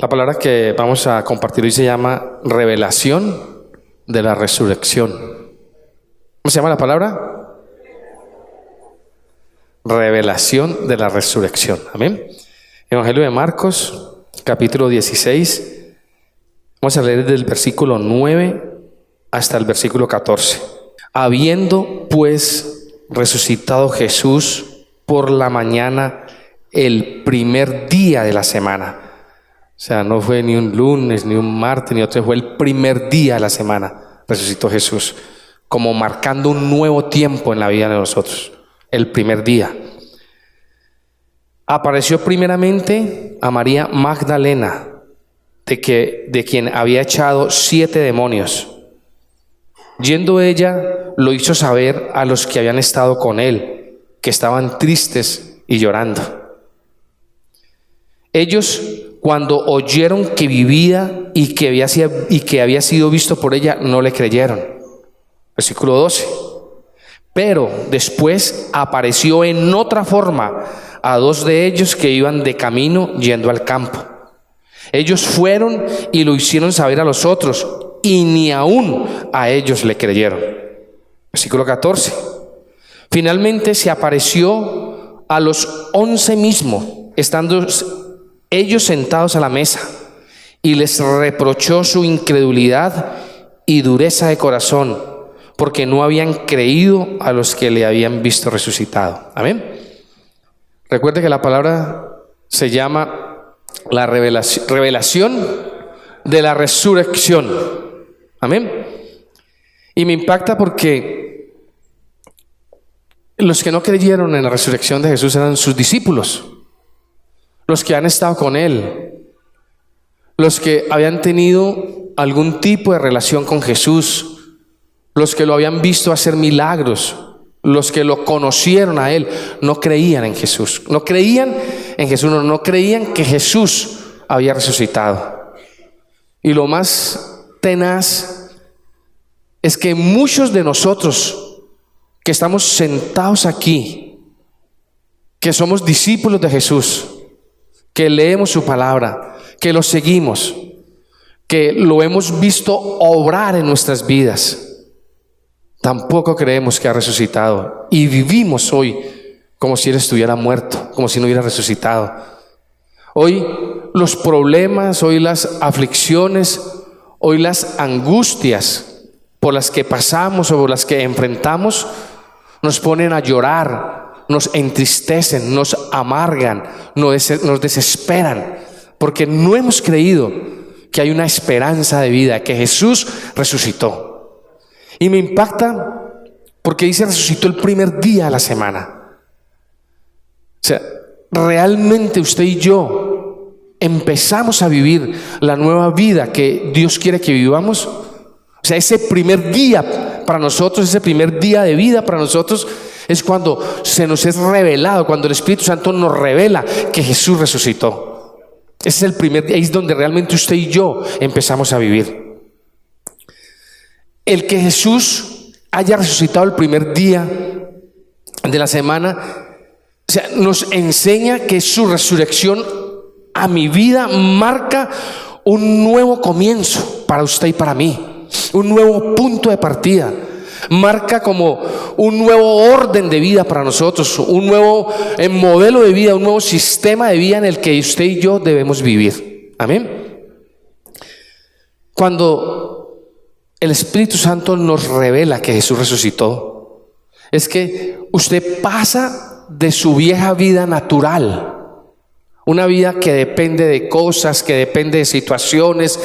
La palabra que vamos a compartir hoy se llama revelación de la resurrección. ¿Cómo se llama la palabra? Revelación de la resurrección. Amén. Evangelio de Marcos, capítulo 16. Vamos a leer desde el versículo 9 hasta el versículo 14. Habiendo pues resucitado Jesús por la mañana el primer día de la semana. O sea, no fue ni un lunes, ni un martes, ni otro, fue el primer día de la semana. Resucitó Jesús, como marcando un nuevo tiempo en la vida de nosotros. El primer día. Apareció primeramente a María Magdalena, de quien había echado 7 demonios. Yendo ella, lo hizo saber a los que habían estado con él, que estaban tristes y llorando. Ellos, cuando oyeron que vivía y que había sido visto por ella, no le creyeron. Versículo 12. Pero después apareció en otra forma a 2 de ellos que iban de camino yendo al campo. Ellos fueron y lo hicieron saber a los otros, y ni aún a ellos le creyeron. Versículo 14. Finalmente se apareció a los 11 mismos, estando ellos sentados a la mesa, y les reprochó su incredulidad y dureza de corazón, porque no habían creído a los que le habían visto resucitado. Amén. Recuerde que la palabra se llama la revelación de la resurrección. Amén. Y me impacta porque los que no creyeron en la resurrección de Jesús eran sus discípulos, los que han estado con Él, los que habían tenido algún tipo de relación con Jesús, los que lo habían visto hacer milagros, los que lo conocieron a Él. No creían en Jesús, no creían que Jesús había resucitado. Y lo más tenaz es que muchos de nosotros que estamos sentados aquí, que somos discípulos de Jesús, que leemos su palabra, que lo seguimos, que lo hemos visto obrar en nuestras vidas, tampoco creemos que ha resucitado, y vivimos hoy como si Él estuviera muerto, como si no hubiera resucitado. Hoy los problemas, hoy las aflicciones, hoy las angustias por las que pasamos o por las que enfrentamos nos ponen a llorar, nos entristecen, nos amargan, nos desesperan, porque no hemos creído que hay una esperanza de vida, que Jesús resucitó. Y me impacta porque dice resucitó el primer día de la semana. O sea, realmente usted y yo empezamos a vivir la nueva vida que Dios quiere que vivamos. O sea, ese primer día para nosotros, ese primer día de vida para nosotros es cuando se nos es revelado, cuando el Espíritu Santo nos revela que Jesús resucitó. Ese es el primer día, ahí es donde realmente usted y yo empezamos a vivir. El que Jesús haya resucitado el primer día de la semana, o sea, nos enseña que su resurrección a mi vida marca un nuevo comienzo para usted y para mí, un nuevo punto de partida. Marca como un nuevo orden de vida para nosotros, un nuevo modelo de vida, un nuevo sistema de vida en el que usted y yo debemos vivir. Amén. Cuando el Espíritu Santo nos revela que Jesús resucitó, es que usted pasa de su vieja vida natural, una vida que depende de cosas, que depende de situaciones,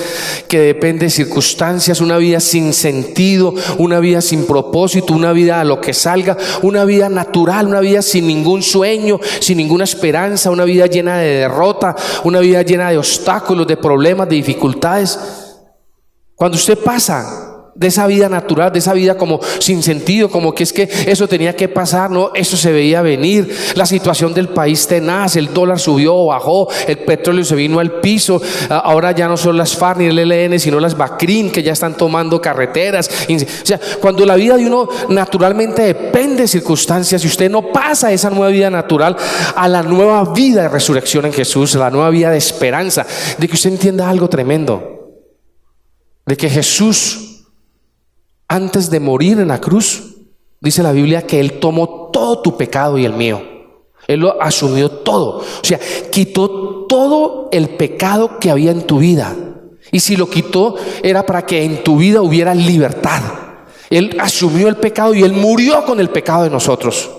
que depende de circunstancias, una vida sin sentido, una vida sin propósito, una vida a lo que salga, una vida natural, una vida sin ningún sueño, sin ninguna esperanza, una vida llena de derrota, una vida llena de obstáculos, de problemas, de dificultades. Cuando usted pasa de esa vida natural, de esa vida como sin sentido, como que es que eso tenía que pasar, no, eso se veía venir, la situación del país tenaz, el dólar subió o bajó, el petróleo se vino al piso, ahora ya no son las FARC ni el ELN, sino las BACRIM que ya están tomando carreteras. O sea, cuando la vida de uno naturalmente depende de circunstancias, y usted no pasa esa nueva vida natural a la nueva vida de resurrección en Jesús, a la nueva vida de esperanza, de que usted entienda algo tremendo, de que Jesús, antes de morir en la cruz, dice la Biblia que Él tomó todo tu pecado y el mío. Él lo asumió todo. O sea, quitó todo el pecado que había en tu vida. Y si lo quitó, era para que en tu vida hubiera libertad. Él asumió el pecado y Él murió con el pecado de nosotros.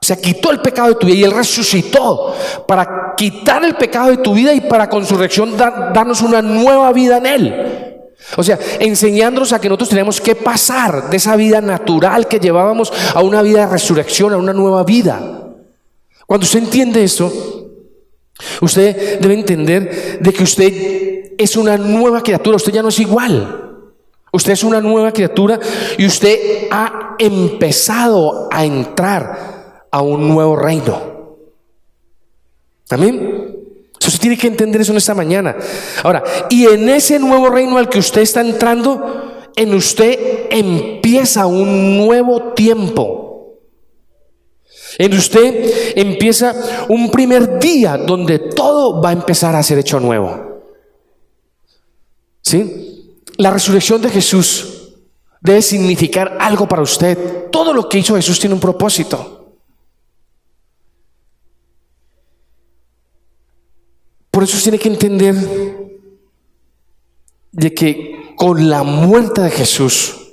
O sea, quitó el pecado de tu vida y Él resucitó para quitar el pecado de tu vida y para con su resurrección darnos una nueva vida en Él. O sea, enseñándonos a que nosotros tenemos que pasar de esa vida natural que llevábamos a una vida de resurrección, a una nueva vida. Cuando usted entiende esto, usted debe entender de que usted es una nueva criatura. Usted ya no es igual. Usted es una nueva criatura y usted ha empezado a entrar a un nuevo reino. Amén. Usted tiene que entender eso en esta mañana. Ahora, y en ese nuevo reino al que usted está entrando, en usted empieza un nuevo tiempo. En usted empieza un primer día donde todo va a empezar a ser hecho nuevo. ¿Sí? La resurrección de Jesús debe significar algo para usted. Todo lo que hizo Jesús tiene un propósito. Por eso tiene que entender de que con la muerte de Jesús,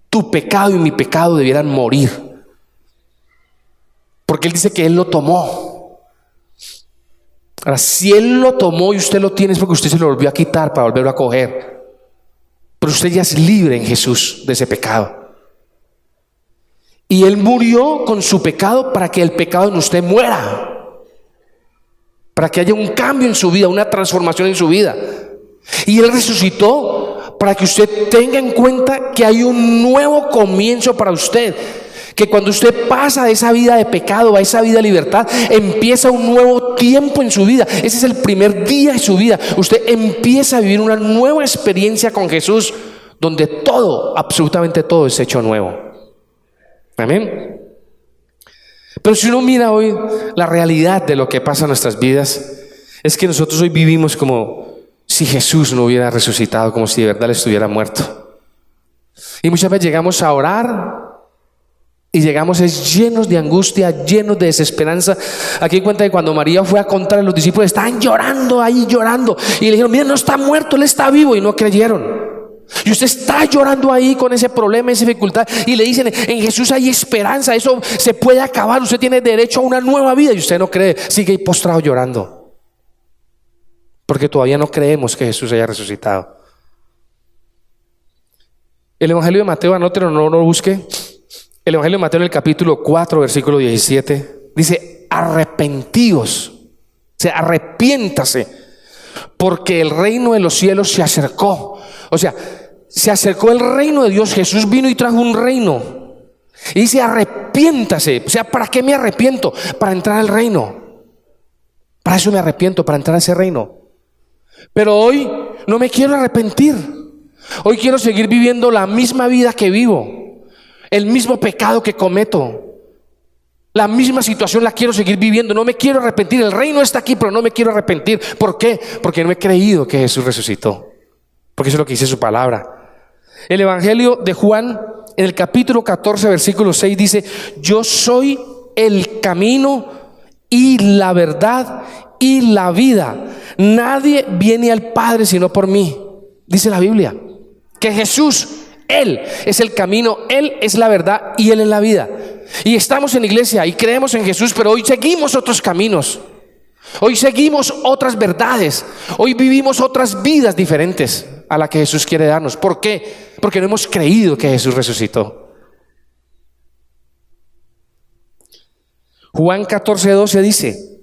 tu pecado y mi pecado debieran morir. Porque Él dice que Él lo tomó. Ahora, si Él lo tomó y usted lo tiene, es porque usted se lo volvió a quitar para volverlo a coger. Pero usted ya es libre en Jesús de ese pecado. Y Él murió con su pecado para que el pecado en usted muera. Para que haya un cambio en su vida, una transformación en su vida. Y Él resucitó para que usted tenga en cuenta que hay un nuevo comienzo para usted. Que cuando usted pasa de esa vida de pecado a esa vida de libertad, empieza un nuevo tiempo en su vida. Ese es el primer día de su vida. Usted empieza a vivir una nueva experiencia con Jesús, donde todo, absolutamente todo es hecho nuevo. Amén. Pero si uno mira hoy la realidad de lo que pasa en nuestras vidas, es que nosotros hoy vivimos como si Jesús no hubiera resucitado, como si de verdad le estuviera muerto. Y muchas veces llegamos a orar y llegamos llenos de angustia, llenos de desesperanza. Aquí cuenta que cuando María fue a contar a los discípulos, estaban llorando ahí, llorando, y le dijeron: miren, no está muerto, Él está vivo, y no creyeron. Y usted está llorando ahí con ese problema, esa dificultad, y le dicen: en Jesús hay esperanza, eso se puede acabar, usted tiene derecho a una nueva vida, y usted no cree, sigue ahí postrado llorando, porque todavía no creemos que Jesús haya resucitado. El Evangelio de Mateo, anótelo, no lo busque. El Evangelio de Mateo, en el capítulo 4, versículo 17, dice: arrepentíos, o sea, arrepiéntase, porque el reino de los cielos se acercó. O sea, se acercó el reino de Dios. Jesús vino y trajo un reino. Y dice: arrepiéntase. O sea, ¿para qué me arrepiento? Para entrar al reino. Para eso me arrepiento, para entrar a ese reino. Pero hoy no me quiero arrepentir. Hoy quiero seguir viviendo la misma vida que vivo, el mismo pecado que cometo, la misma situación la quiero seguir viviendo. No me quiero arrepentir. El reino está aquí, pero no me quiero arrepentir. ¿Por qué? Porque no he creído que Jesús resucitó. Porque eso es lo que dice su palabra. El Evangelio de Juan, en el capítulo 14, versículo 6, dice: yo soy el camino y la verdad y la vida. Nadie viene al Padre sino por mí. Dice la Biblia que Jesús, Él es el camino, Él es la verdad y Él es la vida. Y estamos en iglesia y creemos en Jesús, pero hoy seguimos otros caminos. Hoy seguimos otras verdades. Hoy vivimos otras vidas diferentes a la que Jesús quiere darnos. ¿Por qué? Porque no hemos creído que Jesús resucitó. Juan 14:12 dice,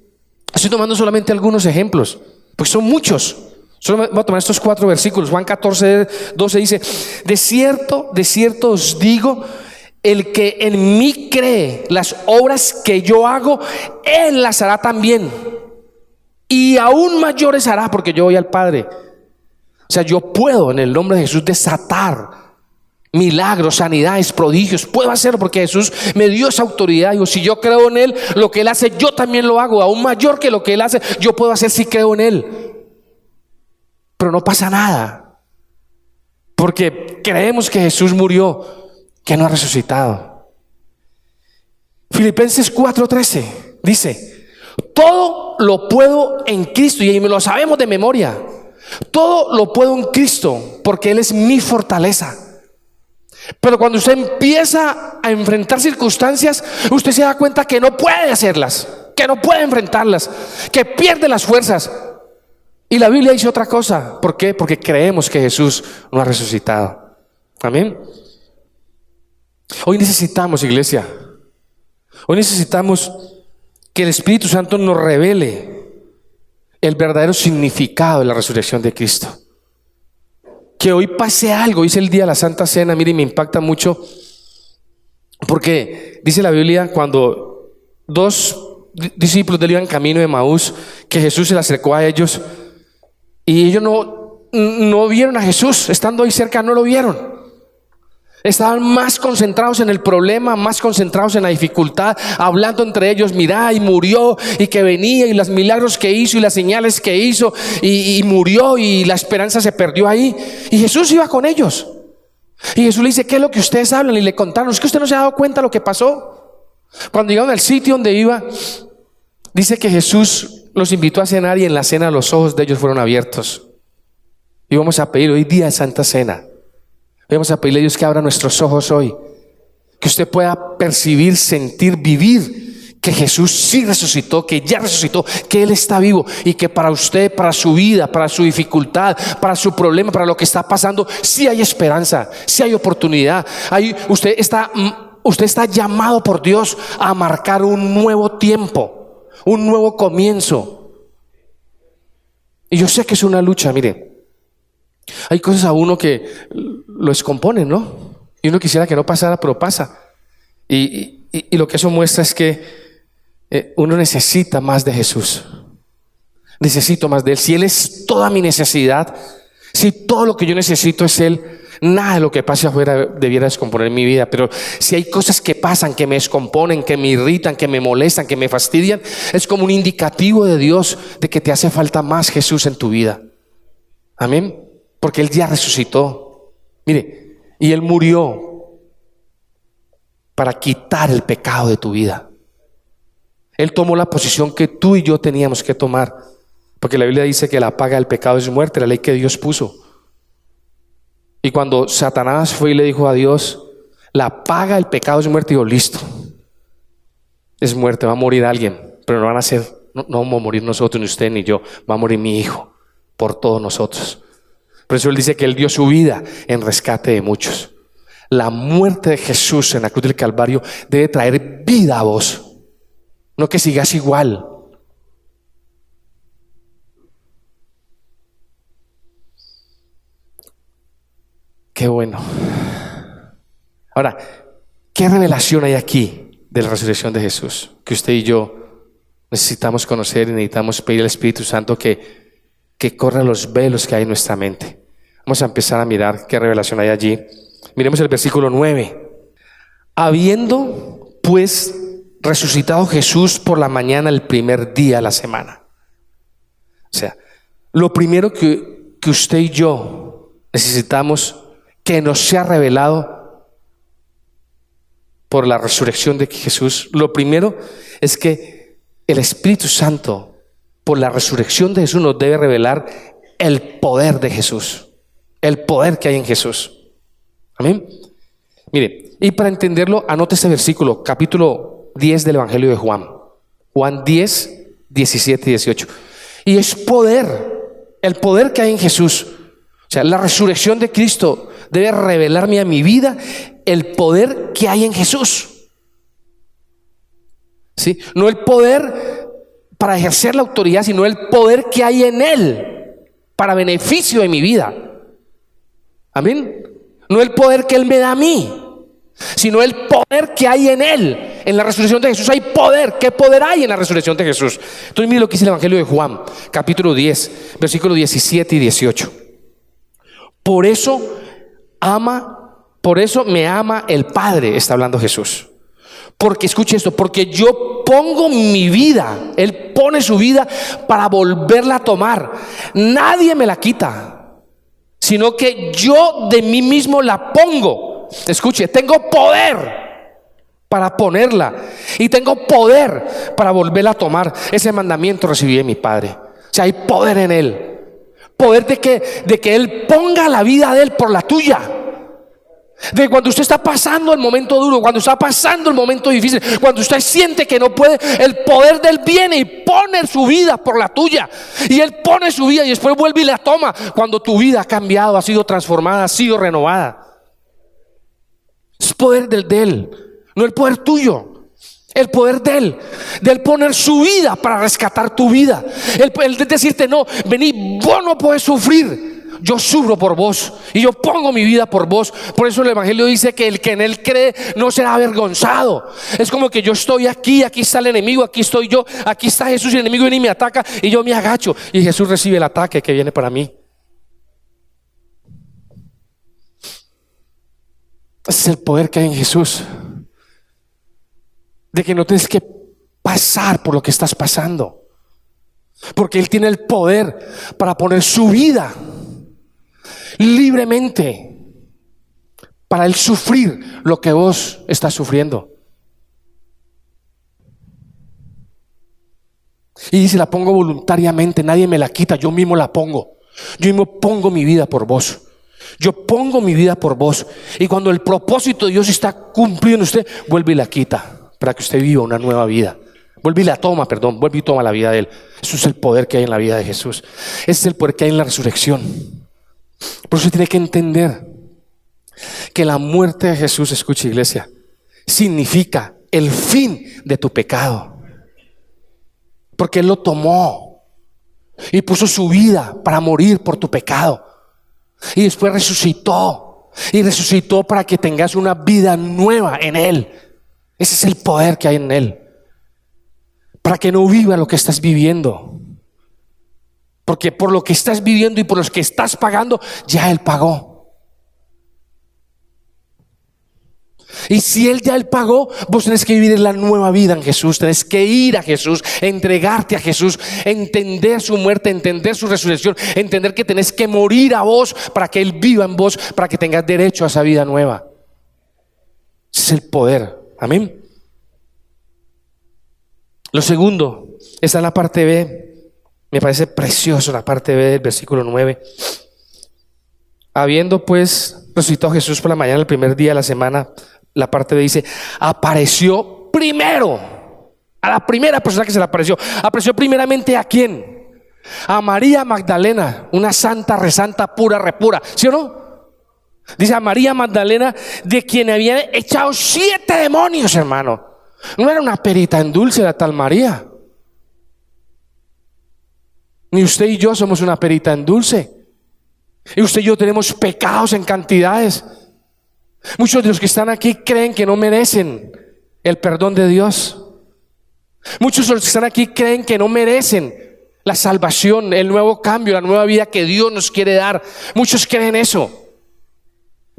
estoy tomando solamente algunos ejemplos, pues son muchos. Solo voy a tomar estos 4 versículos. Juan 14, 12 dice: de cierto os digo, el que en mí cree, las obras que yo hago, él las hará también, y aún mayores hará, porque yo voy al Padre. O sea, yo puedo en el nombre de Jesús desatar milagros, sanidades, prodigios. Puedo hacerlo porque Jesús me dio esa autoridad. Digo, si yo creo en Él, lo que Él hace, yo también lo hago. Aún mayor que lo que Él hace, yo puedo hacer si creo en Él. Pero no pasa nada, porque creemos que Jesús murió, que no ha resucitado. Filipenses 4:13 dice: todo lo puedo en Cristo, y me lo sabemos de memoria. Todo lo puedo en Cristo, porque Él es mi fortaleza. Pero cuando usted empieza a enfrentar circunstancias, usted se da cuenta que no puede hacerlas, que no puede enfrentarlas, que pierde las fuerzas. Y la Biblia dice otra cosa. ¿Por qué? Porque creemos que Jesús no ha resucitado. Amén. Hoy necesitamos, iglesia, hoy necesitamos que el Espíritu Santo nos revele el verdadero significado de la resurrección de Cristo. Que hoy pase algo. Dice el día de la Santa Cena, mire, me impacta mucho, porque dice la Biblia, cuando 2 discípulos de él iban camino de Emaús, que Jesús se le acercó a ellos, y ellos no vieron a Jesús. Estando ahí cerca, no lo vieron. Estaban más concentrados en el problema, más concentrados en la dificultad, hablando entre ellos: mirá, y murió, y que venía, y los milagros que hizo, y las señales que hizo, y murió, y la esperanza se perdió ahí. Y Jesús iba con ellos. Y Jesús le dice: ¿qué es lo que ustedes hablan? Y le contaron: ¿es que usted no se ha dado cuenta de lo que pasó? Cuando llegaron al sitio donde iba, dice que Jesús los invitó a cenar, y en la cena los ojos de ellos fueron abiertos. Y vamos a pedir hoy día de Santa Cena, vamos a pedirle a Dios que abra nuestros ojos hoy, que usted pueda percibir, sentir, vivir que Jesús sí resucitó, que ya resucitó, que Él está vivo, y que para usted, para su vida, para su dificultad, para su problema, para lo que está pasando, sí hay esperanza, sí hay oportunidad. Usted está llamado por Dios a marcar un nuevo tiempo, un nuevo comienzo. Y yo sé que es una lucha. Mire, hay cosas a uno que lo descomponen, ¿no? Y uno quisiera que no pasara, pero pasa. Y lo que eso muestra es que uno necesita más de Jesús. Necesito más de Él. Si Él es toda mi necesidad, si todo lo que yo necesito es Él, nada de lo que pase afuera debiera descomponer mi vida. Pero si hay cosas que pasan, que me descomponen, que me irritan, que me molestan, que me fastidian, es como un indicativo de Dios de que te hace falta más Jesús en tu vida. Amén. Porque Él ya resucitó. Mire, y Él murió para quitar el pecado de tu vida. Él tomó la posición que tú y yo teníamos que tomar, porque la Biblia dice que la paga del pecado es muerte, la ley que Dios puso. Y cuando Satanás fue y le dijo a Dios: la paga del pecado es muerte, dijo: listo, es muerte, va a morir alguien, pero no vamos a morir nosotros, ni usted ni yo, va a morir mi hijo por todos nosotros. Por eso Él dice que Él dio su vida en rescate de muchos. La muerte de Jesús en la cruz del Calvario debe traer vida a vos, no que sigas igual. Qué bueno. Ahora, ¿qué revelación hay aquí de la resurrección de Jesús? Que usted y yo necesitamos conocer, y necesitamos pedir al Espíritu Santo que corra los velos que hay en nuestra mente. Vamos a empezar a mirar qué revelación hay allí. Miremos el versículo 9. Habiendo pues resucitado Jesús por la mañana el primer día de la semana. O sea, lo primero que usted y yo necesitamos que nos sea revelado por la resurrección de Jesús, lo primero es que el Espíritu Santo, por la resurrección de Jesús, nos debe revelar el poder de Jesús, el poder que hay en Jesús. Amén. Mire, y para entenderlo, anote este versículo, capítulo 10 del Evangelio de Juan. Juan 10, 17 y 18. Y es poder, el poder que hay en Jesús. O sea, la resurrección de Cristo debe revelarme a mi vida el poder que hay en Jesús. ¿Sí? No el poder para ejercer la autoridad, sino el poder que hay en Él. para beneficio de mi vida. Amén. No el poder que Él me da a mí, sino el poder que hay en Él. En la resurrección de Jesús hay poder. ¿Qué poder hay en la resurrección de Jesús? Entonces mire lo que dice el Evangelio de Juan, capítulo 10, versículos 17 y 18. Por eso me ama el Padre, está hablando Jesús. Porque escuche esto, porque yo pongo mi vida, Él pone su vida para volverla a tomar. Nadie me la quita, sino que yo de mí mismo la pongo. Escuche, tengo poder para ponerla y tengo poder para volverla a tomar. Ese mandamiento recibí de mi Padre. O sea, hay poder en Él. Poder de que Él ponga la vida de Él por la tuya. De cuando usted está pasando el momento duro, cuando está pasando el momento difícil, cuando usted siente que no puede, el poder de Él viene y pone su vida por la tuya. Y Él pone su vida y después vuelve y la toma cuando tu vida ha cambiado, ha sido transformada, ha sido renovada. Es poder de Él, no el poder tuyo. El poder de Él poner su vida para rescatar tu vida. El de decirte: no, vení, vos no podés sufrir, yo sufro por vos y yo pongo mi vida por vos. Por eso el Evangelio dice que el que en Él cree no será avergonzado. Es como que yo estoy aquí está el enemigo, aquí estoy yo, aquí está Jesús y el enemigo viene y me ataca y yo me agacho y Jesús recibe el ataque que viene para mí. Ese es el poder que hay en Jesús, de que no tienes que pasar por lo que estás pasando, porque Él tiene el poder para poner su vida libremente para Él sufrir lo que vos estás sufriendo. Y dice: la pongo voluntariamente, nadie me la quita, yo mismo la pongo. Yo mismo pongo mi vida por vos. Yo pongo mi vida por vos. Y cuando el propósito de Dios está cumplido en usted, vuelve y la quita para que usted viva una nueva vida. Vuelve y toma la vida de Él. Eso es el poder que hay en la vida de Jesús. Ese es el poder que hay en la resurrección. Por eso tiene que entender que la muerte de Jesús, escucha iglesia, significa el fin de tu pecado. Porque Él lo tomó y puso su vida para morir por tu pecado. Y después resucitó. Y resucitó para que tengas una vida nueva en Él. Ese es el poder que hay en Él. Para que no viva lo que estás viviendo. Porque por lo que estás viviendo y por los que estás pagando, ya Él pagó. Y si Él pagó, vos tenés que vivir la nueva vida en Jesús. Tenés que ir a Jesús, entregarte a Jesús, entender su muerte, entender su resurrección, entender que tenés que morir a vos para que Él viva en vos, para que tengas derecho a esa vida nueva. Ese es el poder. Amén. Lo segundo está en la parte B. Me parece precioso la parte B del versículo 9. Habiendo pues resucitado Jesús por la mañana, el primer día de la semana, la parte B dice: apareció primero a la primera persona que se le apareció. Apareció primeramente ¿a quién? A María Magdalena, una santa, resanta, pura, repura, ¿sí o no? Dice a María Magdalena, de quien habían echado 7 demonios, hermano. No era una perita en dulce la tal María. Ni usted y yo somos una perita en dulce. Y usted y yo tenemos pecados en cantidades. Muchos de los que están aquí creen que no merecen el perdón de Dios. Muchos de los que están aquí creen que no merecen la salvación, el nuevo cambio, la nueva vida que Dios nos quiere dar. Muchos creen eso.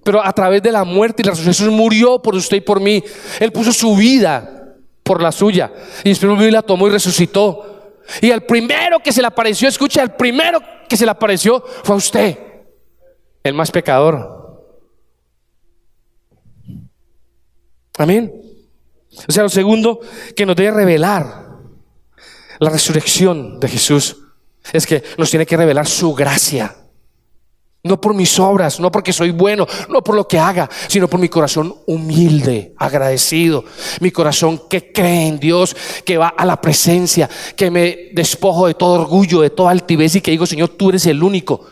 Pero a través de la muerte y la resurrección murió por usted y por mí. Él puso su vida por la suya y después volvió y la tomó y resucitó. Y el primero que se le apareció, escucha, el primero que se le apareció fue a usted, el más pecador. Amén. O sea, lo segundo que nos debe revelar la resurrección de Jesús es que nos tiene que revelar su gracia. No por mis obras, no porque soy bueno, no por lo que haga, sino por mi corazón humilde, agradecido. Mi corazón que cree en Dios, que va a la presencia, que me despojo de todo orgullo, de toda altivez y que digo: Señor, tú eres el único.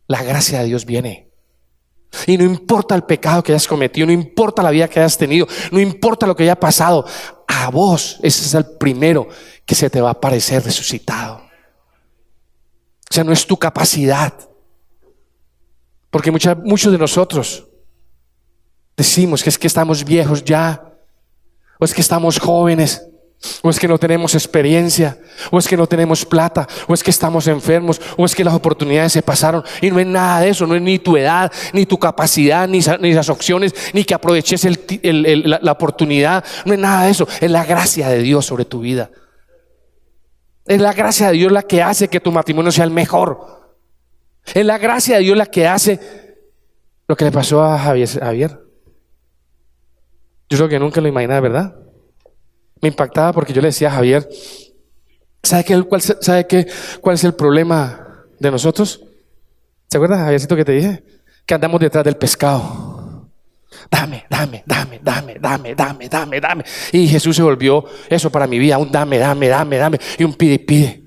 La gracia de Dios viene. Y no importa el pecado que hayas cometido, no importa la vida que hayas tenido, no importa lo que haya pasado, a vos ese es el primero que se te va a aparecer resucitado. O sea, no es tu capacidad. Porque muchos de nosotros decimos que es que estamos viejos ya, o es que estamos jóvenes, o es que no tenemos experiencia, o es que no tenemos plata, o es que estamos enfermos, o es que las oportunidades se pasaron. Y no es nada de eso, no es ni tu edad, ni tu capacidad, ni las opciones, ni que aproveches la oportunidad. No es nada de eso, es la gracia de Dios sobre tu vida. Es la gracia de Dios la que hace que tu matrimonio sea el mejor. Es la gracia de Dios la que hace lo que le pasó a Javier. Yo creo que nunca lo imaginaba, ¿verdad? Me impactaba porque yo le decía a Javier, ¿cuál es el problema de nosotros? ¿Se acuerdas, Javiercito, que te dije? Que andamos detrás del pescado. Dame. Y Jesús se volvió eso para mi vida, un dame, y un pide.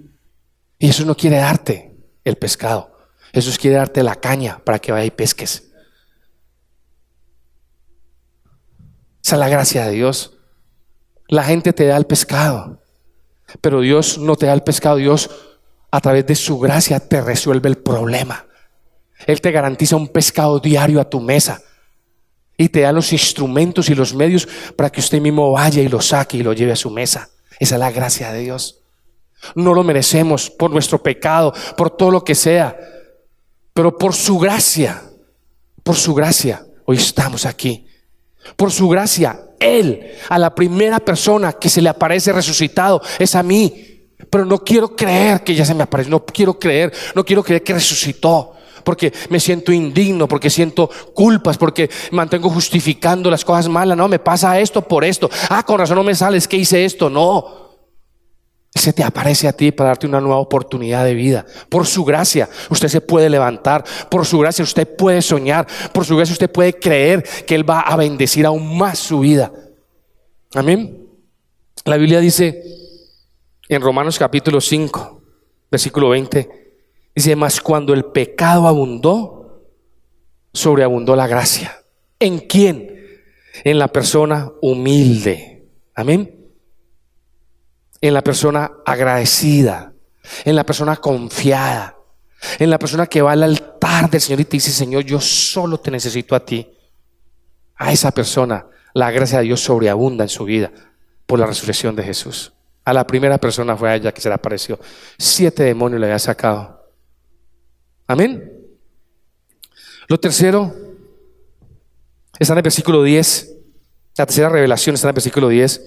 Y Jesús no quiere darte el pescado. Jesús quiere darte la caña para que vayas y pesques. Esa es la gracia de Dios. La gente te da el pescado, pero Dios no te da el pescado. Dios, a través de su gracia, te resuelve el problema. Él te garantiza un pescado diario a tu mesa y te da los instrumentos y los medios para que usted mismo vaya y lo saque y lo lleve a su mesa. Esa es la gracia de Dios. No lo merecemos por nuestro pecado, por todo lo que sea, pero por su gracia, hoy estamos aquí. Por su gracia, Él, a la primera persona que se le aparece resucitado, es a mí. Pero no quiero creer que ya se me apareció, no quiero creer que resucitó, porque me siento indigno, porque siento culpas, porque me mantengo justificando las cosas malas. No, me pasa esto por esto. Con razón no me sale, es que hice esto. No, se te aparece a ti para darte una nueva oportunidad de vida. Por su gracia usted se puede levantar, por su gracia usted puede soñar, por su gracia usted puede creer que Él va a bendecir aún más su vida. Amén. La Biblia dice en Romanos capítulo 5 versículo 20, dice: mas cuando el pecado abundó, sobreabundó la gracia. ¿En quién? En la persona humilde. Amén. En la persona agradecida, en la persona confiada, en la persona que va al altar del Señor y te dice: Señor, yo solo te necesito a ti. A esa persona la gracia de Dios sobreabunda en su vida por la resurrección de Jesús. A la primera persona fue a ella que se le apareció. 7 demonios le había sacado. Amén. Lo tercero está en el versículo 10. La tercera revelación está en el versículo 10.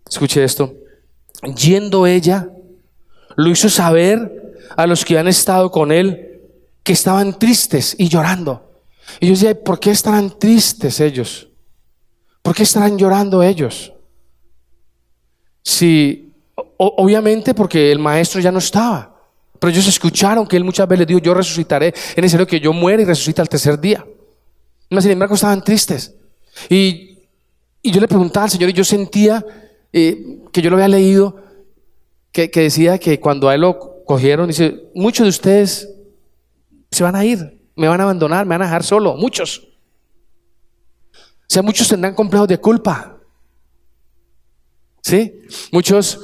Escuche esto. Yendo ella, lo hizo saber a los que habían estado con él que estaban tristes y llorando. Y yo decía: ¿por qué estarán tristes ellos? ¿Por qué estarán llorando ellos? Sí, obviamente porque el maestro ya no estaba. Pero ellos escucharon que él muchas veces dijo: yo resucitaré, es necesario que yo muera y resucite al tercer día. Sin embargo, estaban tristes. Y yo le preguntaba al Señor, y yo sentía que yo lo había leído, que decía que cuando a él lo cogieron, dice: muchos de ustedes se van a ir, me van a abandonar, me van a dejar solo. Muchos. O sea, muchos tendrán complejos de culpa. ¿Sí? Muchos.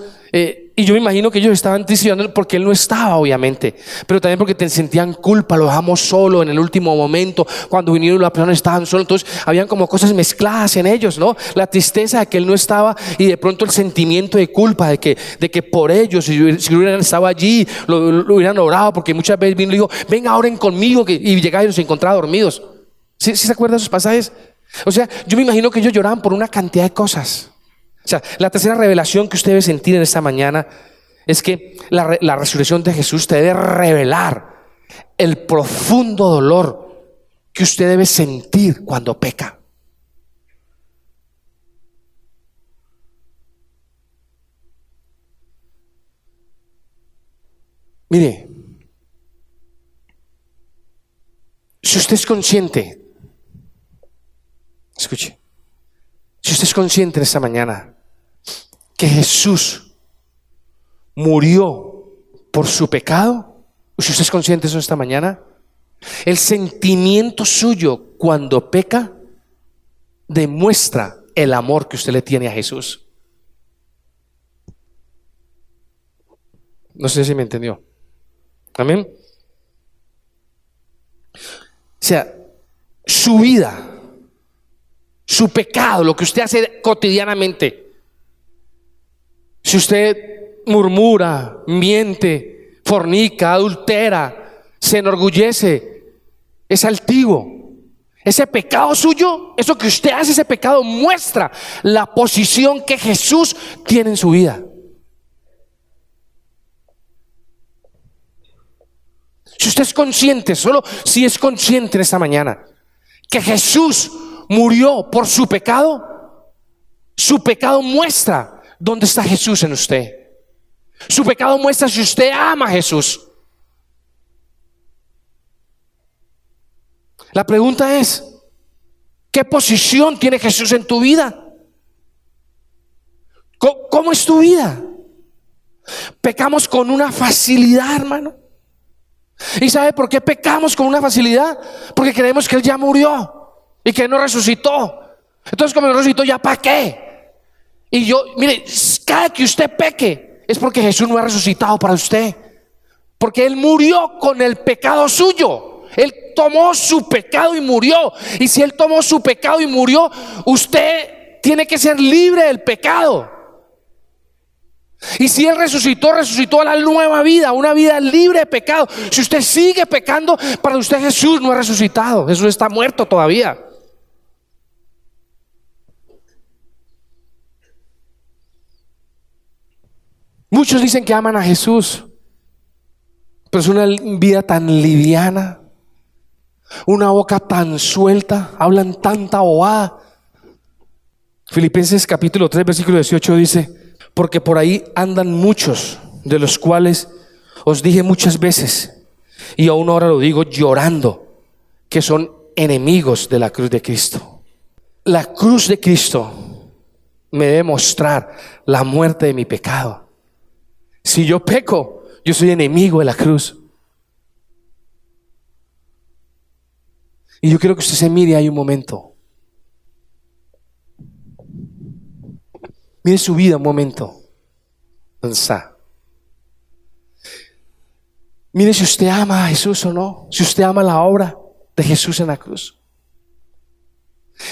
Y yo me imagino que ellos estaban tristes porque él no estaba, obviamente, pero también porque sentían culpa. Lo dejamos solo en el último momento, cuando vinieron las personas estaban solos. Entonces habían como cosas mezcladas en ellos, ¿no? La tristeza de que él no estaba, y de pronto el sentimiento de culpa de que por ellos, si hubieran estado allí, lo hubieran orado, porque muchas veces vino y dijo: venga, oren conmigo, y llegaba y los encontraba dormidos. ¿Sí se acuerdan de esos pasajes? O sea, yo me imagino que ellos lloraban por una cantidad de cosas. O sea, la tercera revelación que usted debe sentir en esta mañana es que la resurrección de Jesús te debe revelar el profundo dolor que usted debe sentir cuando peca. Mire, si usted es consciente, escuche, si usted es consciente en esta mañana que Jesús murió por su pecado, si usted es consciente de eso esta mañana, el sentimiento suyo cuando peca demuestra el amor que usted le tiene a Jesús. No sé si me entendió. Amén. O sea, su vida, su pecado, lo que usted hace cotidianamente. Si usted murmura, miente, fornica, adultera, se enorgullece, es altivo, ese pecado suyo, eso que usted hace, ese pecado muestra la posición que Jesús tiene en su vida. Si usted es consciente, solo si es consciente en esta mañana que Jesús murió por su pecado muestra dónde está Jesús en usted. Su pecado muestra si usted ama a Jesús. La pregunta es, ¿qué posición tiene Jesús en tu vida? ¿Cómo es tu vida? Pecamos con una facilidad, hermano. ¿Y sabe por qué pecamos con una facilidad? Porque creemos que Él ya murió y que Él no resucitó. Entonces, como no resucitó, ¿ya para qué? Y yo, mire, cada que usted peque es porque Jesús no ha resucitado para usted. Porque Él murió con el pecado suyo. Él tomó su pecado y murió. Y si Él tomó su pecado y murió, usted tiene que ser libre del pecado. Y si Él resucitó a la nueva vida, una vida libre de pecado. Si usted sigue pecando, para usted Jesús no ha resucitado. Jesús está muerto todavía. Muchos dicen que aman a Jesús, pero es una vida tan liviana, una boca tan suelta, hablan tanta bobada. Filipenses capítulo 3 versículo 18 dice: porque por ahí andan muchos, de los cuales os dije muchas veces, y aún ahora lo digo llorando, que son enemigos de la cruz de Cristo. La cruz de Cristo me debe mostrar la muerte de mi pecado. Si yo peco, yo soy enemigo de la cruz. Y yo quiero que usted se mire ahí un momento. Mire su vida un momento. ¿Dónde está? Mire si usted ama a Jesús o no. Si usted ama la obra de Jesús en la cruz.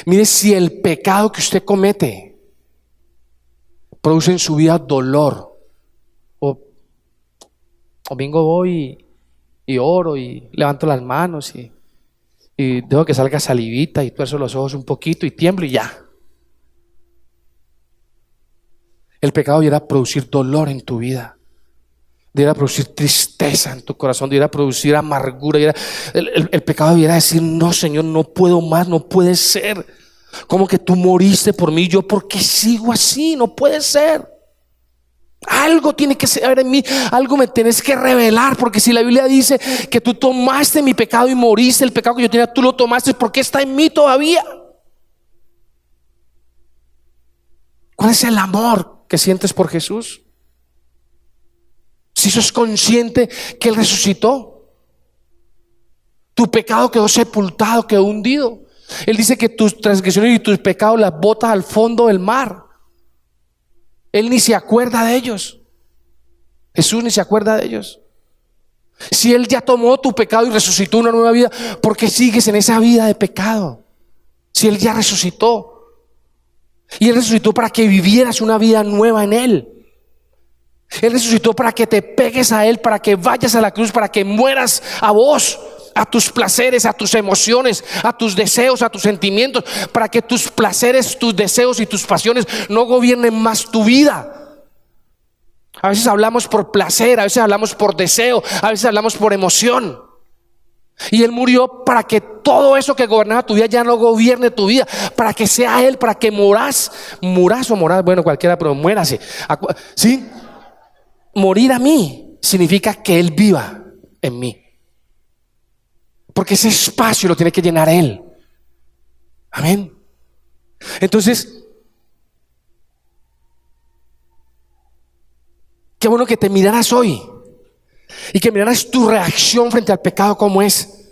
Mire si el pecado que usted comete produce en su vida dolor. O vengo voy y oro y levanto las manos y dejo que salga salivita y tuerzo los ojos un poquito y tiemblo y ya. El pecado debiera producir dolor en tu vida, debiera producir tristeza en tu corazón, debiera producir amargura. El pecado debiera decir: no, Señor, no puedo más, no puede ser. Como que tú moriste por mí, yo por qué sigo así, no puede ser. Algo tiene que ser en mí, algo me tienes que revelar, porque si la Biblia dice que tú tomaste mi pecado y moriste, el pecado que yo tenía, tú lo tomaste, ¿por qué está en mí todavía? ¿Cuál es el amor que sientes por Jesús? Si sos consciente que Él resucitó, tu pecado quedó sepultado, quedó hundido. Él dice que tus transgresiones y tus pecados las botas al fondo del mar. Él ni se acuerda de ellos. Jesús ni se acuerda de ellos. Si Él ya tomó tu pecado y resucitó una nueva vida, ¿por qué sigues en esa vida de pecado? Si Él ya resucitó. Y Él resucitó para que vivieras una vida nueva en Él. Él resucitó para que te pegues a Él, para que vayas a la cruz, para que mueras a vos, a tus placeres, a tus emociones, a tus deseos, a tus sentimientos, para que tus placeres, tus deseos y tus pasiones no gobiernen más tu vida. A veces hablamos por placer, a veces hablamos por deseo, a veces hablamos por emoción. Y Él murió para que todo eso que gobernaba tu vida ya no gobierne tu vida, para que sea Él, para que morás, bueno, cualquiera, pero muérase. ¿Sí? Morir a mí significa que Él viva en mí. Porque ese espacio lo tiene que llenar Él. Amén. Entonces, qué bueno que te miraras hoy y que miraras tu reacción frente al pecado como es.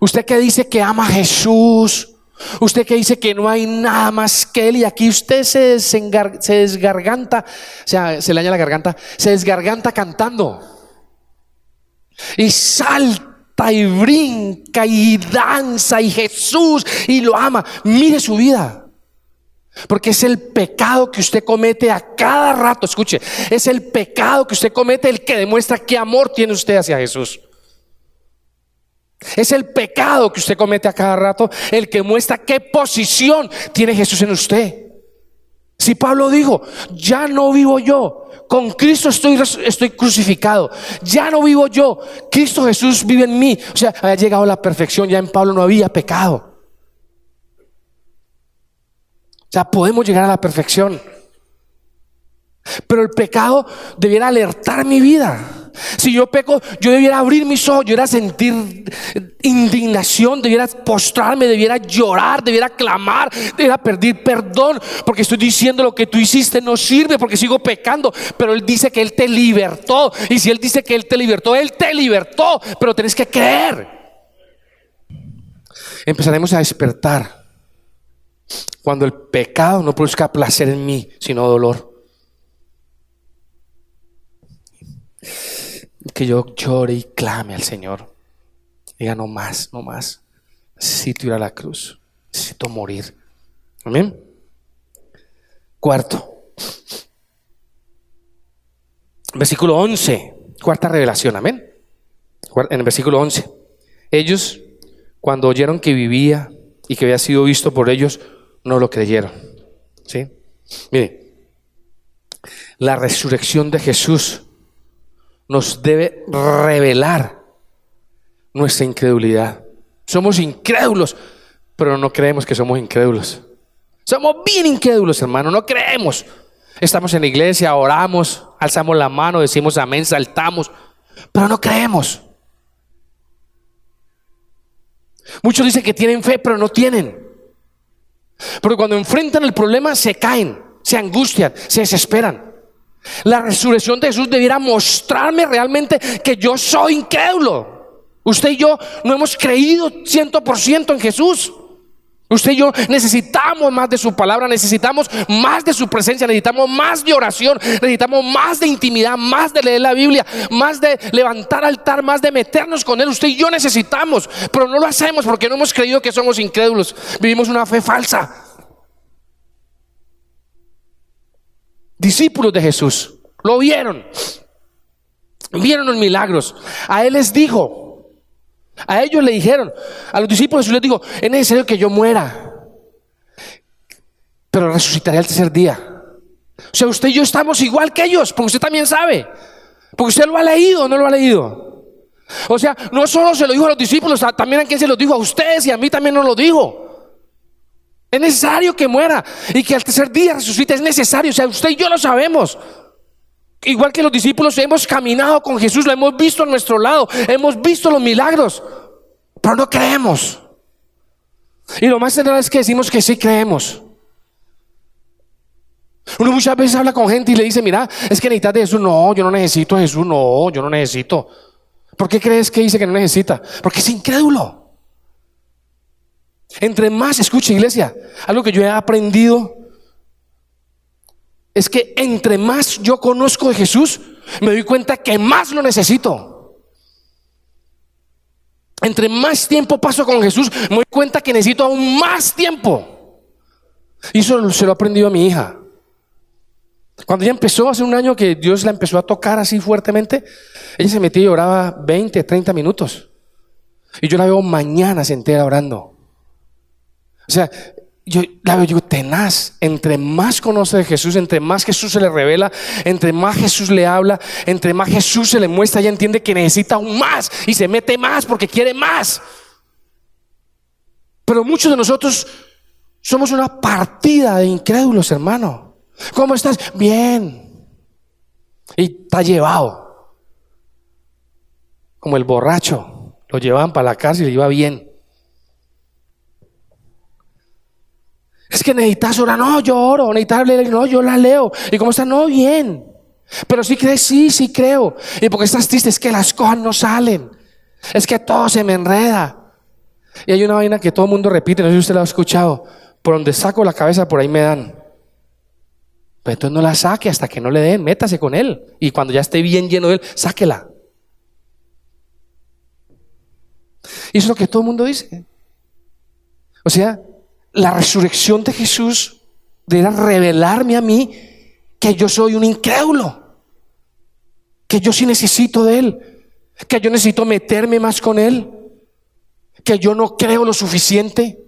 Usted que dice que ama a Jesús, usted que dice que no hay nada más que Él, y aquí usted se desgarganta, o sea, se le daña la garganta, se desgarganta cantando y salta salta y brinca y danza y Jesús y lo ama. Mire su vida. Porque es el pecado que usted comete a cada rato. Escuche, es el pecado que usted comete el que demuestra qué amor tiene usted hacia Jesús. Es el pecado que usted comete a cada rato el que muestra qué posición tiene Jesús en usted. Si Pablo dijo, ya no vivo yo, con Cristo estoy crucificado, ya no vivo yo, Cristo Jesús vive en mí. O sea, había llegado a la perfección, ya en Pablo no había pecado. O sea, podemos llegar a la perfección. Pero el pecado debiera alertar mi vida. Si yo peco, yo debiera abrir mis ojos, yo debiera sentir indignación, debiera postrarme, debiera llorar, debiera clamar, debiera pedir perdón, porque estoy diciendo lo que tú hiciste no sirve, porque sigo pecando. Pero Él dice que Él te libertó, y si Él dice que Él te libertó, pero tenés que creer. Empezaremos a despertar cuando el pecado no produzca placer en mí, sino dolor. Que yo llore y clame al Señor. Diga, no más, no más. Necesito ir a la cruz. Necesito morir. Amén. Cuarto, versículo 11. Cuarta revelación, amén. En el versículo 11. Ellos, cuando oyeron que vivía y que había sido visto por ellos, no lo creyeron. ¿Sí? Mire, la resurrección de Jesús nos debe revelar nuestra incredulidad. Somos incrédulos, pero no creemos que somos incrédulos. Somos bien incrédulos, hermano, no creemos. Estamos en la iglesia, oramos, alzamos la mano, decimos amén, saltamos, pero no creemos. Muchos dicen que tienen fe, pero no tienen. Porque cuando enfrentan el problema se caen, se angustian, se desesperan. La resurrección de Jesús debiera mostrarme realmente que yo soy incrédulo. Usted y yo no hemos creído 100% en Jesús. Usted y yo necesitamos más de su palabra, necesitamos más de su presencia, necesitamos más de oración, necesitamos más de intimidad, más de leer la Biblia, más de levantar altar, más de meternos con Él. Usted y yo necesitamos, pero no lo hacemos porque no hemos creído que somos incrédulos. Vivimos una fe falsa. Discípulos de Jesús lo vieron los milagros. A Él les dijo, a ellos le dijeron, a los discípulos Jesús les dijo, es necesario que yo muera, pero resucitaré al tercer día. O sea, usted y yo estamos igual que ellos, porque usted también sabe, porque usted lo ha leído o no lo ha leído. O sea, no solo se lo dijo a los discípulos, también a quien se lo dijo, a ustedes y a mí también nos lo dijo. Es necesario que muera y que al tercer día resucite, es necesario. O sea, usted y yo lo sabemos. Igual que los discípulos hemos caminado con Jesús, lo hemos visto a nuestro lado, hemos visto los milagros, pero no creemos. Y lo más general es que decimos que sí creemos. Uno muchas veces habla con gente y le dice, mira, es que necesitas de Jesús. No, yo no necesito a Jesús, no, yo no necesito. ¿Por qué crees que dice que no necesita? Porque es incrédulo. Entre más, escuche iglesia, algo que yo he aprendido es que entre más yo conozco de Jesús, me doy cuenta que más lo necesito. Entre más tiempo paso con Jesús, me doy cuenta que necesito aún más tiempo. Y eso se lo he aprendido a mi hija. Cuando ella empezó, hace un año que Dios la empezó a tocar así fuertemente, ella se metía y oraba 20, 30 minutos. Y yo la veo mañanas entera orando. O sea, yo la veo, digo, tenaz. Entre más conoce de Jesús, entre más Jesús se le revela, entre más Jesús le habla, entre más Jesús se le muestra, ella entiende que necesita aún más y se mete más porque quiere más. Pero muchos de nosotros somos una partida de incrédulos, hermano. ¿Cómo estás? Bien. Y está llevado. Como el borracho, lo llevaban para la cárcel y iba bien. Es que necesitas orar, no, yo oro, necesitas leer, no, yo la leo. ¿Y cómo estás? No, bien. Pero si crees, sí creo. ¿Y porque estás triste? Es que las cosas no salen, es que todo se me enreda. Y hay una vaina que todo el mundo repite, no sé si usted la ha escuchado: por donde saco la cabeza, por ahí me dan. Pero entonces no la saque hasta que no le den, métase con Él. Y cuando ya esté bien lleno de Él, sáquela. Y eso es lo que todo el mundo dice. O sea, la resurrección de Jesús debe revelarme a mí que yo soy un incrédulo, que yo sí necesito de Él, que yo necesito meterme más con Él, que yo no creo lo suficiente.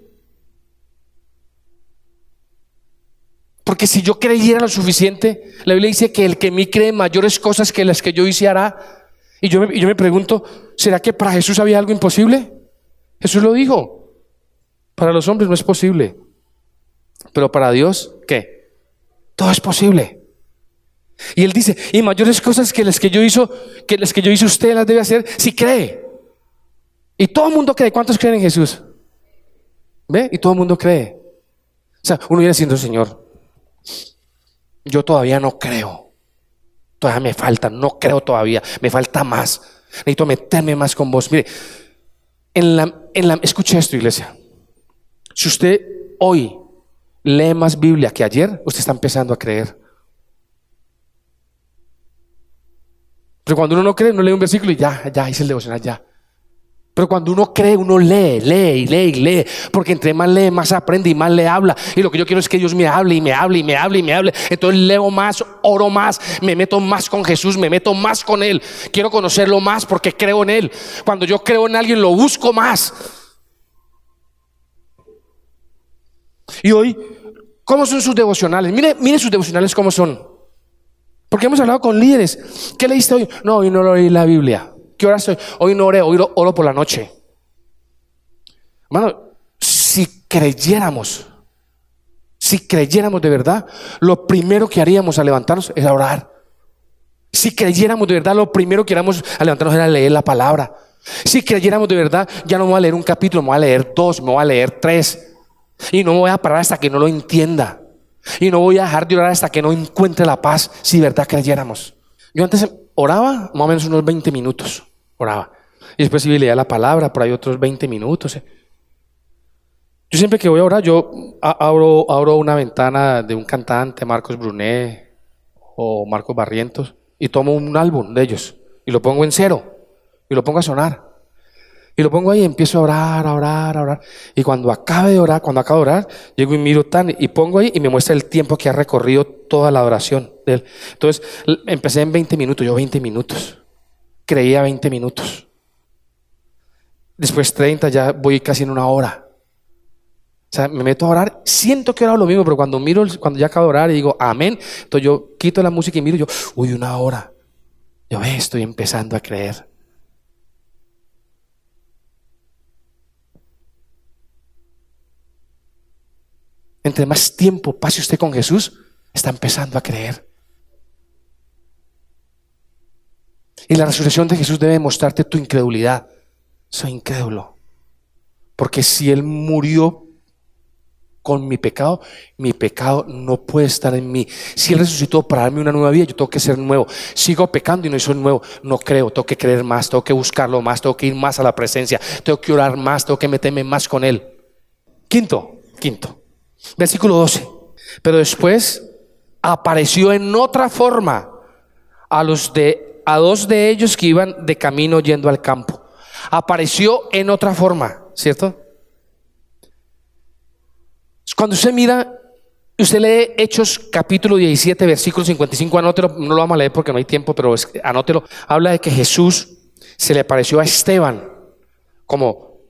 Porque si yo creyera lo suficiente, la Biblia dice que el que en mí cree mayores cosas que las que yo hice hará. Y yo me pregunto, ¿será que para Jesús había algo imposible? Jesús lo dijo, para los hombres no es posible, pero para Dios, ¿qué? Todo es posible. Y Él dice, y mayores cosas que las que yo hice, usted las debe hacer si cree. Y todo el mundo cree. ¿Cuántos creen en Jesús? ¿Ve? Y todo el mundo cree. O sea, uno viene diciendo, Señor, yo todavía no creo, todavía me falta, no creo todavía, me falta más, necesito meterme más con vos. Mire, escuche esto, iglesia. Si usted hoy lee más Biblia que ayer, usted está empezando a creer. Pero cuando uno no cree, uno lee un versículo y ya hice el devocional, ya. Pero cuando uno cree, uno lee, porque entre más lee, más aprende y más le habla. Y lo que yo quiero es que Dios me hable y me hable. Entonces leo más, oro más, me meto más con Jesús, me meto más con Él. Quiero conocerlo más porque creo en Él. Cuando yo creo en alguien, lo busco más. Y hoy, ¿cómo son sus devocionales? Mire sus devocionales cómo son. Porque hemos hablado con líderes. ¿Qué leíste hoy? No, hoy no leí la Biblia. ¿Qué hora estoy? Hoy no oré, hoy oro por la noche. Hermano, si creyéramos de verdad, lo primero que haríamos al levantarnos era orar. Si creyéramos de verdad, lo primero que haríamos al levantarnos era leer la palabra. Si creyéramos de verdad, ya no me voy a leer un capítulo, me voy a leer 2, me voy a leer 3. Y no me voy a parar hasta que no lo entienda. Y no voy a dejar de orar hasta que no encuentre la paz, si de verdad creyéramos. Yo antes oraba más o menos unos 20 minutos. Oraba. Y después sí leía la palabra, por ahí otros 20 minutos. Yo siempre que voy a orar, yo abro una ventana de un cantante, Marcos Brunet o Marcos Barrientos, y tomo un álbum de ellos y lo pongo en cero y lo pongo a sonar. Y lo pongo ahí y empiezo a orar. Y cuando acabo de orar, llego y miro y pongo ahí y me muestra el tiempo que ha recorrido toda la adoración de él. Entonces empecé en 20 minutos, yo 20 minutos. Creía 20 minutos. Después 30, ya voy casi en una hora. O sea, me meto a orar, siento que he orado lo mismo, pero cuando ya acabo de orar y digo amén, entonces yo quito la música y miro, una hora. Yo estoy empezando a creer. Entre más tiempo pase usted con Jesús, está empezando a creer. Y la resurrección de Jesús debe mostrarte tu incredulidad. Soy incrédulo. Porque si Él murió con mi pecado no puede estar en mí. Si Él resucitó para darme una nueva vida, yo tengo que ser nuevo. Sigo pecando y no soy nuevo. No creo, tengo que creer más, tengo que buscarlo más, tengo que ir más a la presencia, tengo que orar más, tengo que meterme más con Él. Quinto. Versículo 12. Pero después apareció en otra forma a dos de ellos que iban de camino yendo al campo. Apareció en otra forma, ¿cierto? Cuando usted lee Hechos capítulo 17 versículo 55, anótelo, no lo vamos a leer porque no hay tiempo, pero anótelo. Habla de que Jesús se le apareció a Esteban como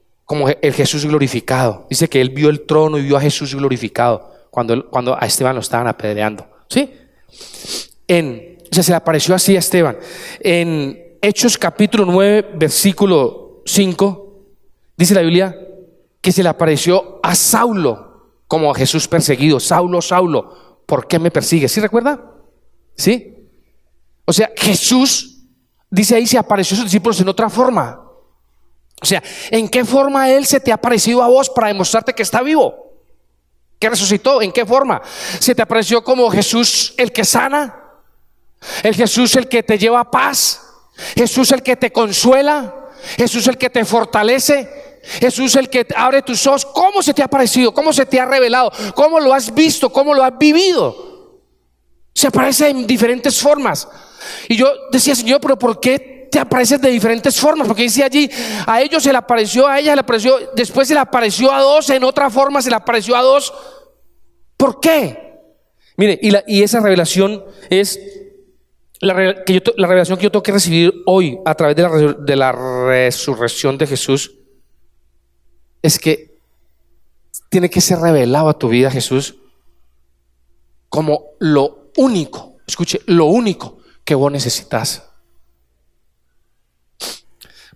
el Jesús glorificado. Dice que él vio el trono y vio a Jesús glorificado cuando a Esteban lo estaban apedreando. ¿Sí? Se le apareció así a Esteban. En Hechos capítulo 9 versículo 5 dice la Biblia que se le apareció a Saulo como a Jesús perseguido. Saulo, Saulo, ¿por qué me persigues? ¿Sí recuerda? ¿Sí? O sea, Jesús, dice ahí, se apareció a sus discípulos en otra forma. O sea, ¿en qué forma Él se te ha aparecido a vos para demostrarte que está vivo? ¿Que resucitó? ¿En qué forma? ¿Se te apareció como Jesús el que sana? ¿El Jesús el que te lleva paz? ¿Jesús el que te consuela? ¿Jesús el que te fortalece? ¿Jesús el que abre tus ojos? ¿Cómo se te ha aparecido? ¿Cómo se te ha revelado? ¿Cómo lo has visto? ¿Cómo lo has vivido? Se aparece en diferentes formas. Y yo decía, Señor, pero ¿por qué te apareces de diferentes formas, porque dice allí, a ellos se le apareció, a ella se le apareció, después se le apareció a dos, en otra forma se le apareció a dos. ¿Por qué? Mire, y esa revelación es la revelación que yo tengo que recibir hoy a través de la resurrección de Jesús. Es que tiene que ser revelado a tu vida Jesús como lo único, escuche, lo único que vos necesitas.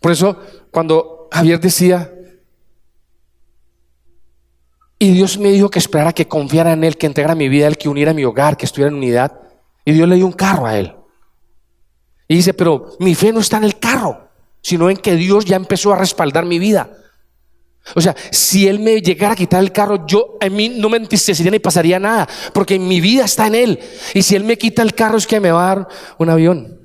Por eso cuando Javier decía, y Dios me dijo que esperara, que confiara en Él, que entregara mi vida a Él, que uniera mi hogar, que estuviera en unidad, y Dios le dio un carro a él. Y dice, pero mi fe no está en el carro, sino en que Dios ya empezó a respaldar mi vida. O sea, si Él me llegara a quitar el carro, a mí no me entristecería ni pasaría nada, porque mi vida está en Él. Y si Él me quita el carro, es que me va a dar un avión.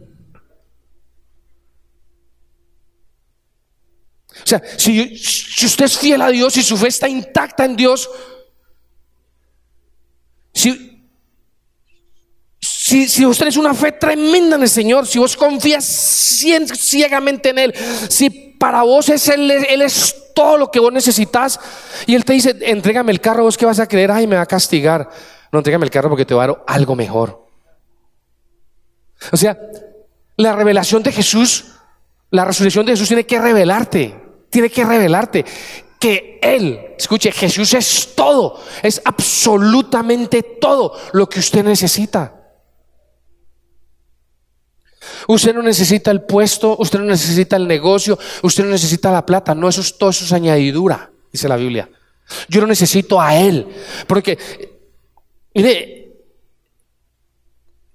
O sea, si usted es fiel a Dios y su fe está intacta en Dios, si vos tenés una fe tremenda en el Señor, si vos confías ciegamente en Él, si para vos Él es todo lo que vos necesitas, y Él te dice, entrégame el carro, ¿vos qué vas a creer? Ay, me va a castigar. No, entrégame el carro porque te va a dar algo mejor. O sea, la revelación de Jesús, la resurrección de Jesús tiene que revelarte que Él, escuche, Jesús es todo, es absolutamente todo lo que usted necesita. Usted no necesita el puesto, usted no necesita el negocio, usted no necesita la plata, no, todo eso es añadidura, dice la Biblia. Yo no necesito a Él, porque mire,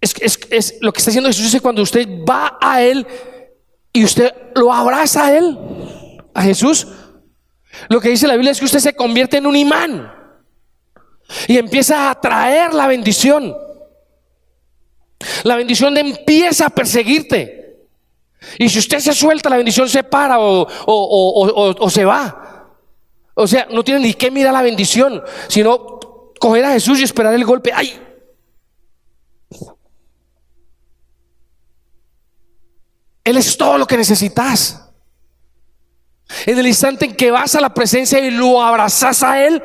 es lo que está haciendo Jesús. Dice, cuando usted va a Él y usted lo abraza a Él, a Jesús, lo que dice la Biblia es que usted se convierte en un imán y empieza a atraer la bendición. La bendición empieza a perseguirte, y si usted se suelta, la bendición se para o se va. O sea, no tiene ni que mirar la bendición, sino coger a Jesús y esperar el golpe. ¡Ay! Él es todo lo que necesitas. En el instante en que vas a la presencia y lo abrazas a Él,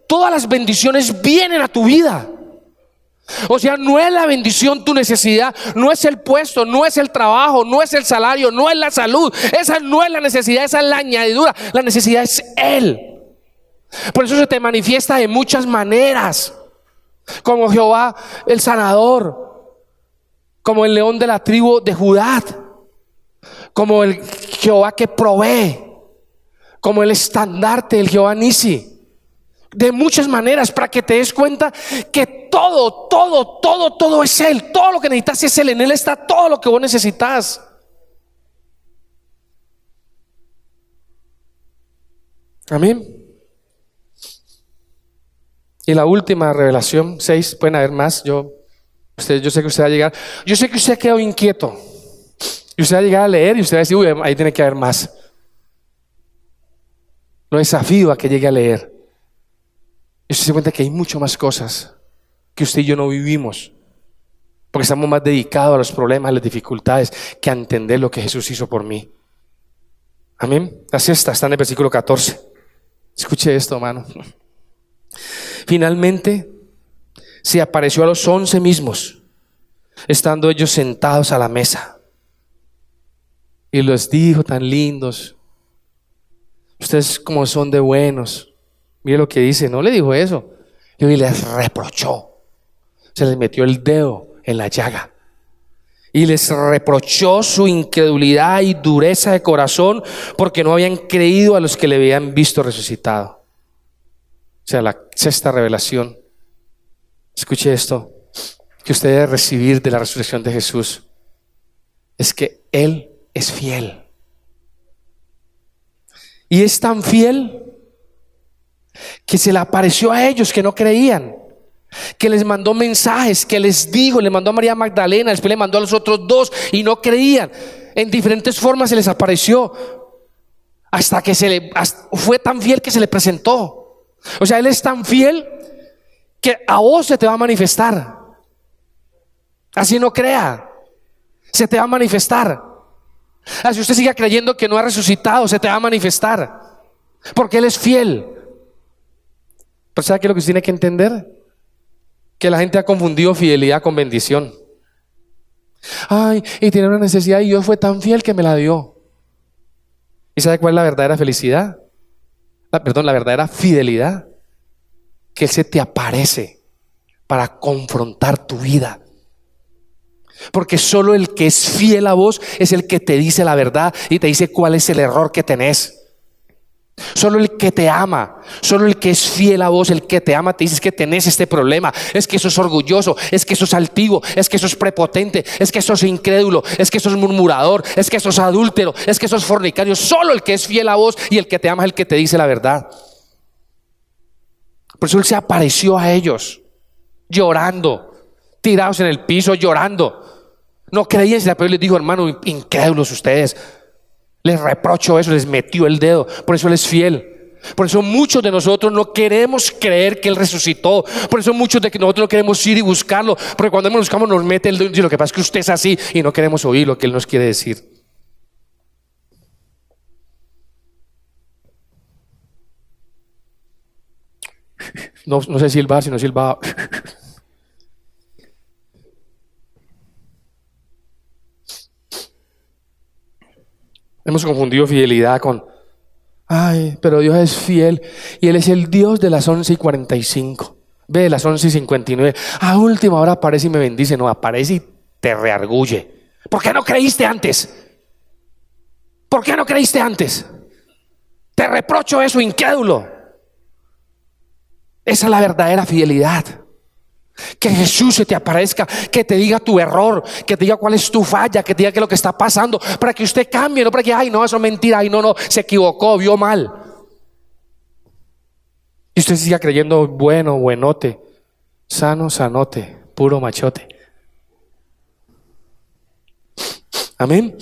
todas las bendiciones vienen a tu vida. O sea, no es la bendición tu necesidad, no es el puesto, no es el trabajo, no es el salario, no es la salud. Esa no es la necesidad, esa es la añadidura. La necesidad es Él. Por eso se te manifiesta de muchas maneras, como Jehová el sanador, como el león de la tribu de Judá, como el Jehová que provee, como el estandarte, el Jehová Nisi. De muchas maneras, para que te des cuenta que todo es Él. Todo lo que necesitas es Él. En Él está todo lo que vos necesitas. Amén. Y la última revelación, 6, pueden haber más. Yo sé que usted va a llegar. Yo sé que usted ha quedado inquieto, y usted va a llegar a leer y usted va a decir, uy, ahí tiene que haber más. Lo desafío a que llegue a leer. Y usted se cuenta que hay mucho más cosas que usted y yo no vivimos, porque estamos más dedicados a los problemas, a las dificultades, que a entender lo que Jesús hizo por mí. Amén. Así está en el versículo 14. Escuche esto, hermano. Finalmente se apareció a los 11 mismos, estando ellos sentados a la mesa, y les dijo, tan lindos, ustedes como son de buenos. Mire lo que dice, no le dijo eso, y les reprochó, se les metió el dedo en la llaga y les reprochó su incredulidad y dureza de corazón, porque no habían creído a los que le habían visto resucitado. O sea, la sexta revelación, escuche esto, que usted debe recibir de la resurrección de Jesús, es que Él es fiel. Y es tan fiel que se le apareció a ellos que no creían, que les mandó mensajes, que les dijo, le mandó a María Magdalena, después le mandó a los otros dos y no creían. En diferentes formas se les apareció, hasta que fue tan fiel que se le presentó. O sea, Él es tan fiel que a vos se te va a manifestar, así no crea. Se te va a manifestar. Si usted sigue creyendo que no ha resucitado, se te va a manifestar. Porque Él es fiel. Pero ¿sabe qué es lo que usted tiene que entender? Que la gente ha confundido fidelidad con bendición. Ay, y tiene una necesidad y Dios fue tan fiel que me la dio. ¿Y sabe cuál es la verdadera felicidad? La verdadera fidelidad. Que Él se te aparece para confrontar tu vida. Porque solo el que es fiel a vos es el que te dice la verdad y te dice cuál es el error que tenés. Solo el que te ama, solo el que es fiel a vos, el que te ama te dice: es que tenés este problema, es que sos orgulloso, es que sos altivo, es que sos prepotente, es que sos incrédulo, es que sos murmurador, es que sos adúltero, es que sos fornicario. Solo el que es fiel a vos y el que te ama es el que te dice la verdad. Por eso Él se apareció a ellos llorando, tirados en el piso llorando. No creían, pero Él les dijo: hermano, incrédulos ustedes. Les reprocho eso, les metió el dedo. Por eso Él es fiel. Por eso muchos de nosotros no queremos creer que Él resucitó. Por eso muchos de nosotros no queremos ir y buscarlo. Porque cuando lo buscamos nos mete el dedo y dice: lo que pasa es que usted es así, y no queremos oír lo que Él nos quiere decir. No sé silbar, si no silbaba. Hemos confundido fidelidad con: ay, pero Dios es fiel y Él es el Dios de las 11:45. Ve, de las 11:59. A última hora aparece y me bendice. No, aparece y te reargulle. ¿Por qué no creíste antes? ¿Por qué no creíste antes? Te reprocho eso, incrédulo. Esa es la verdadera fidelidad. Que Jesús se te aparezca, que te diga tu error, que te diga cuál es tu falla, que te diga qué es lo que está pasando, para que usted cambie, no para que: ay, no, eso es mentira, ay, no, se equivocó, vio mal. Y usted siga creyendo bueno, buenote, sano, sanote, puro machote. Amén.